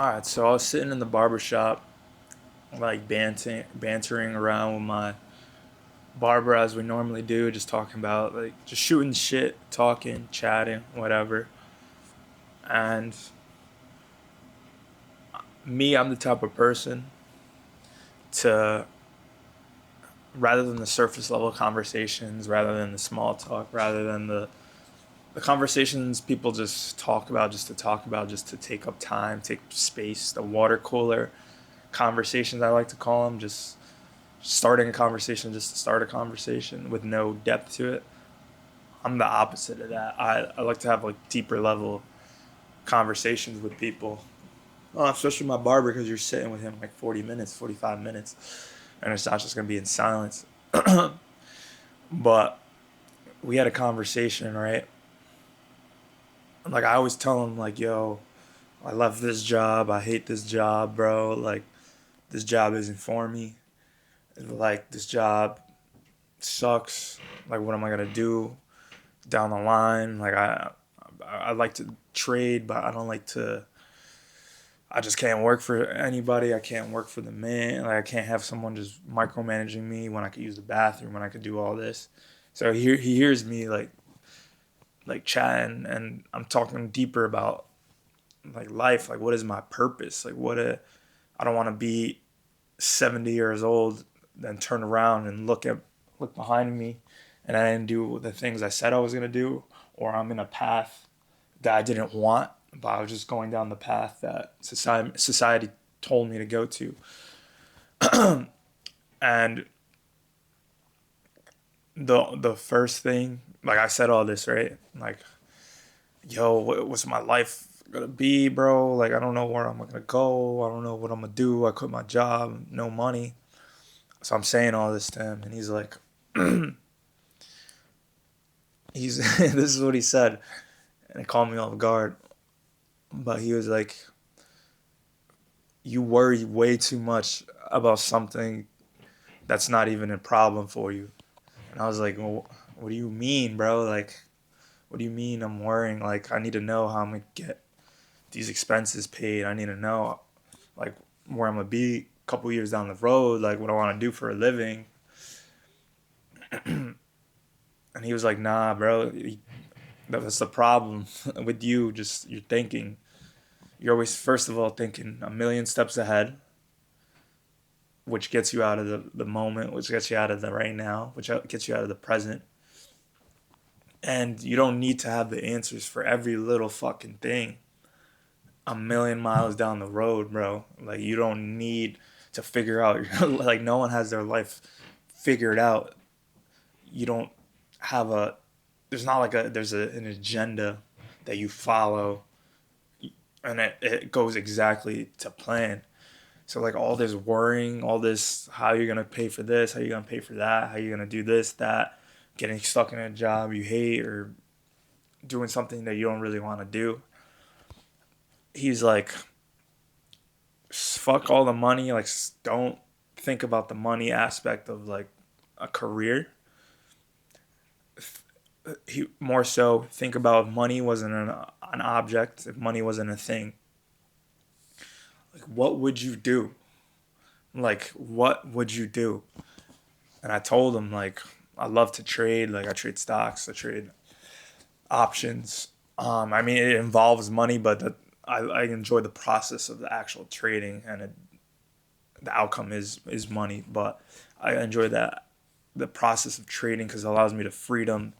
All right, so I was sitting in the barber shop, like bantering around with my barber as we normally do, just talking about like just shooting shit, talking, chatting, whatever. And me, I'm the type of person to rather than the surface level conversations, rather than the small talk, rather than the conversations people just talk about just to talk about, just to take up time, take space, the water cooler conversations I like to call them, just starting a conversation just to start a conversation with no depth to it. I'm the opposite of that. I like to have like deeper level conversations with people. Especially my barber because you're sitting with him like 40 minutes, 45 minutes, and it's not just gonna be in silence. But we had a conversation, right? Like I always tell him like, yo, I love this job. I hate this job, bro. Like this job isn't for me. Like this job sucks. Like what am I gonna do down the line? Like I like to trade, but I don't like to. I just can't work for anybody. I can't work for the man. Like I can't have someone just micromanaging me when I could use the bathroom, when I could do all this. So he hears me like chatting, and I'm talking deeper about like life. Like what is my purpose? Like I don't want to be 70 years old, then turn around and look behind me, and I didn't do the things I said I was gonna do, or I'm in a path that I didn't want, but I was just going down the path that society told me to go to. And the first thing, like I said all this, right? Like, yo, what's my life gonna be, bro? Like I don't know where I'm gonna go. I don't know what I'm gonna do. I quit my job, no money. So I'm saying all this to him, and he's like, he's this is what he said, and it caught me off guard. But he was like, "You worry way too much about something that's not even a problem for you." And I was like, well, "What do you mean, bro? Like, what do you mean I'm worrying? Like, I need to know how I'm gonna get these expenses paid. I need to know, like, where I'm gonna be a couple years down the road. Like, what I want to do for a living." And he was like, "Nah, bro. That's the problem with you. Just you're thinking. You're always first of all thinking a million steps ahead, which gets you out of the moment, which gets you out of the right now, which gets you out of the present. And you don't need to have the answers for every little fucking thing a million miles down the road, bro. Like, you don't need to figure out, like, no one has their life figured out. You don't have there's not like an agenda that you follow and it goes exactly to plan. So like all this worrying, all this how you're gonna pay for this, how you're gonna pay for that, how you're gonna do this, that, getting stuck in a job you hate or doing something that you don't really want to do. He's like, fuck all the money. Like, don't think about the money aspect of like a career. He more so think about if money wasn't an object, if money wasn't a thing. Like, what would you do? Like, what would you do? And I told him like I love to trade. Like I trade stocks, I trade options. I mean, it involves money, but I enjoy the process of the actual trading, and the outcome is money. But I enjoy that the process of trading because it allows me the freedom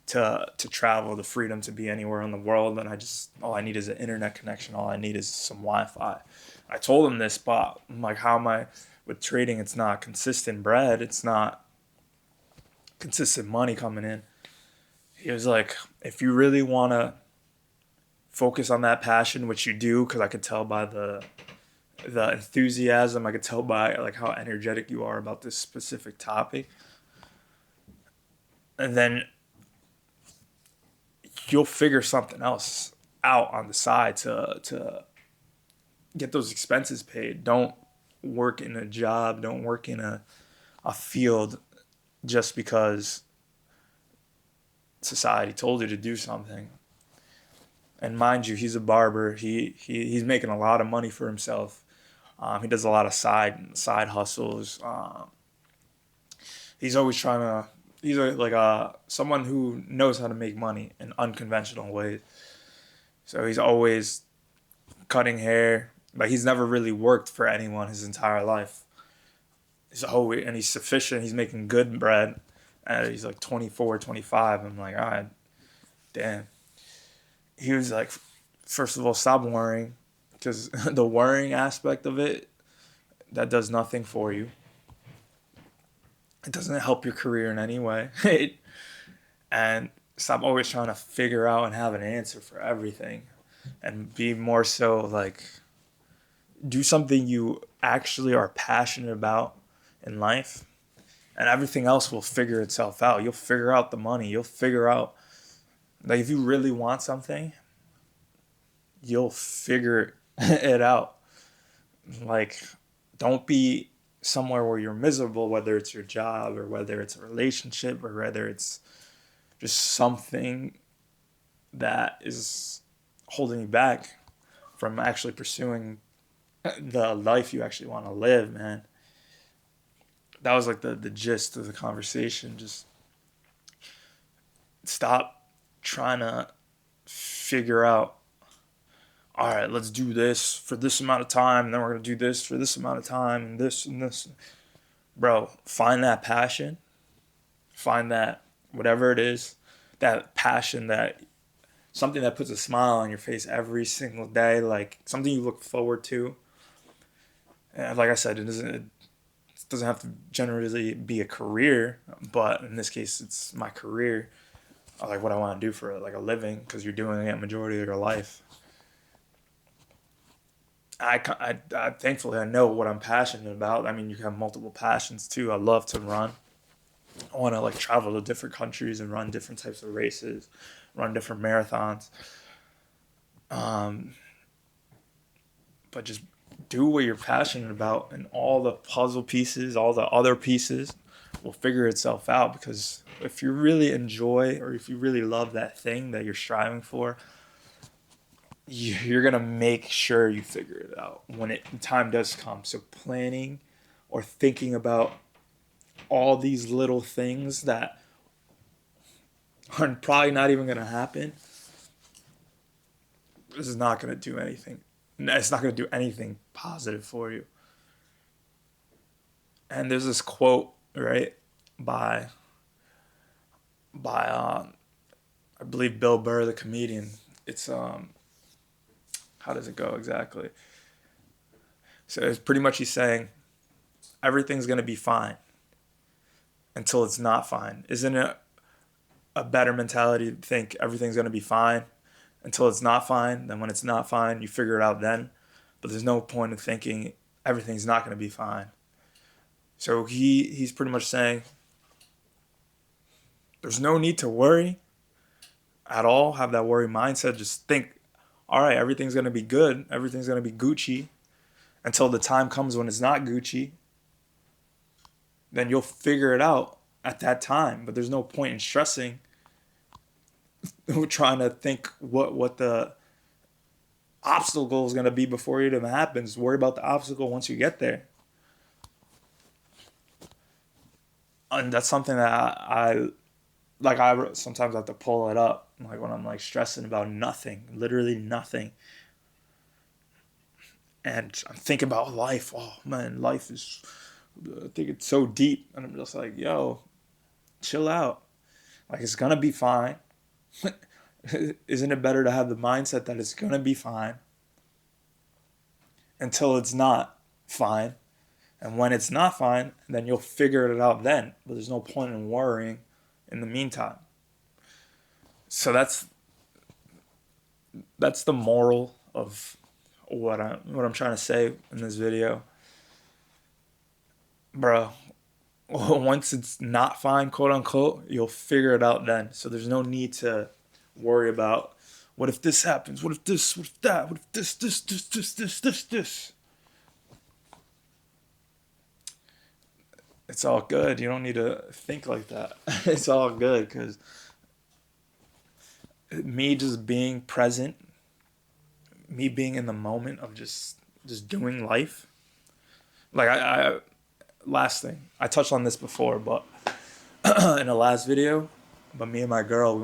to travel, the freedom to be anywhere in the world, and I just all I need is an internet connection. All I need is some Wi-Fi. I told him this, but I'm like, how am I with trading? It's not consistent bread. It's not consistent money coming in. He was like, if you really want to focus on that passion, which you do, because I could tell by the enthusiasm, I could tell by like how energetic you are about this specific topic, and then you'll figure something else out on the side to get those expenses paid. Don't work in a job. Don't work in a field just because society told you to do something. And mind you, he's a barber. He's making a lot of money for himself. He does a lot of side hustles. He's always trying to. He's like someone who knows how to make money in unconventional ways. So he's always cutting hair. But he's never really worked for anyone his entire life. He's always and he's sufficient. He's making good bread. And he's like 24, 25. I'm like, all right, damn. He was like, first of all, stop worrying, because the worrying aspect of it, that does nothing for you. It doesn't help your career in any way. And stop always trying to figure out and have an answer for everything, and be more so like do something you actually are passionate about in life, and everything else will figure itself out. You'll figure out the money. You'll figure out, like, if you really want something, you'll figure it out. Like, don't be somewhere where you're miserable, whether it's your job or whether it's a relationship or whether it's just something that is holding you back from actually pursuing the life you actually want to live, man. That was like the gist of the conversation. Just stop trying to figure out, all right, let's do this for this amount of time, and then we're going to do this for this amount of time, and this and this. Bro, find that passion. Find that, whatever it is, that passion, that something that puts a smile on your face every single day, like something you look forward to. And like I said, it doesn't have to generally be a career, but in this case, it's my career. I like what I want to do for like a living, because you're doing it majority of your life. I thankfully I know what I'm passionate about. I mean, you have multiple passions too. I love to run. I want to like travel to different countries and run different types of races, run different marathons. Um, but just do what you're passionate about, and all the puzzle pieces, all the other pieces will figure itself out. Because if you really enjoy, or if you really love that thing that you're striving for, you're gonna make sure you figure it out when it time does come. So planning or thinking about all these little things that are probably not even gonna happen, this is not gonna do anything. It's not gonna do anything positive for you. And there's this quote, right, by by I believe Bill Burr, the comedian. It's how does it go exactly? So it's pretty much he's saying everything's gonna be fine until it's not fine. Isn't it a better mentality to think everything's gonna be fine until it's not fine? Then when it's not fine, you figure it out then. But there's no point in thinking everything's not gonna be fine. So he's pretty much saying there's no need to worry at all. Have that worry mindset. Just think, all right, everything's gonna be good. Everything's gonna be Gucci until the time comes when it's not Gucci. Then you'll figure it out at that time. But there's no point in stressing, trying to think what the obstacle is gonna be before it even happens. Worry about the obstacle once you get there. And that's something that I like. I sometimes have to pull it up, like when I'm like stressing about nothing, literally nothing, and I'm thinking about life. Oh man, life is, I think it's so deep, and I'm just like, yo, chill out. Like, it's gonna be fine. Isn't it better to have the mindset that it's gonna be fine until it's not fine? And when it's not fine, then you'll figure it out then. But there's no point in worrying in the meantime. So that's the moral of what I'm trying to say in this video. Bro, once it's not fine, quote unquote, you'll figure it out then. So there's no need to worry about what if this happens, what if this, what if that, what if this. It's all good. You don't need to think like that. It's all good, because me just being present me being in the moment of just doing life. Like I last thing I touched on this before, but in the last video, but me and my girl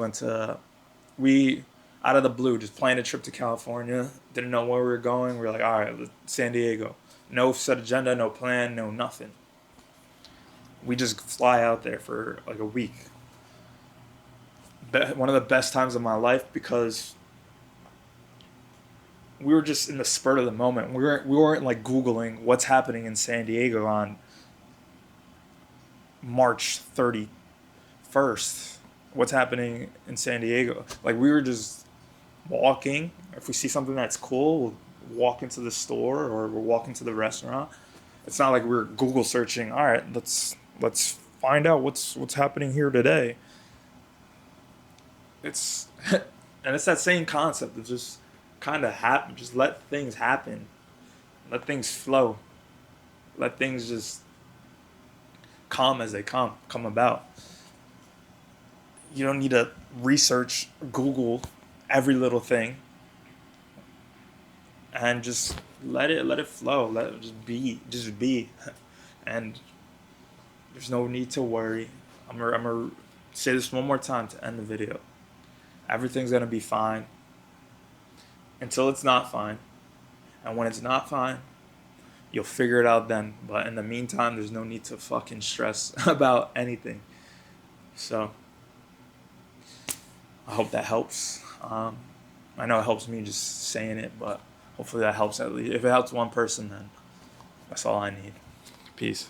we out of the blue just planned a trip to California. Didn't know where we were going. We were like, all right, San Diego. No set agenda, no plan, no nothing. We just fly out there for like a week. One of the best times of my life because we were just in the spur of the moment. We weren't like Googling what's happening in San Diego on March 31st. What's happening in San Diego? Like we were just walking. If we see something that's cool, we'll walk into the store or we'll walk into the restaurant. It's not like we're Google searching. All right, let's find out what's happening here today. It's and it's that same concept of just kind of happen. Just let things happen. Let things flow. Let things just come as they come about. You don't need to research, Google every little thing, and just let it flow. Let it just be, and there's no need to worry. I'm gonna say this one more time to end the video. Everything's gonna be fine until it's not fine, and when it's not fine, you'll figure it out then. But in the meantime, there's no need to fucking stress about anything. So I hope that helps. I know it helps me just saying it, but hopefully that helps at least. If it helps one person, then that's all I need. Peace.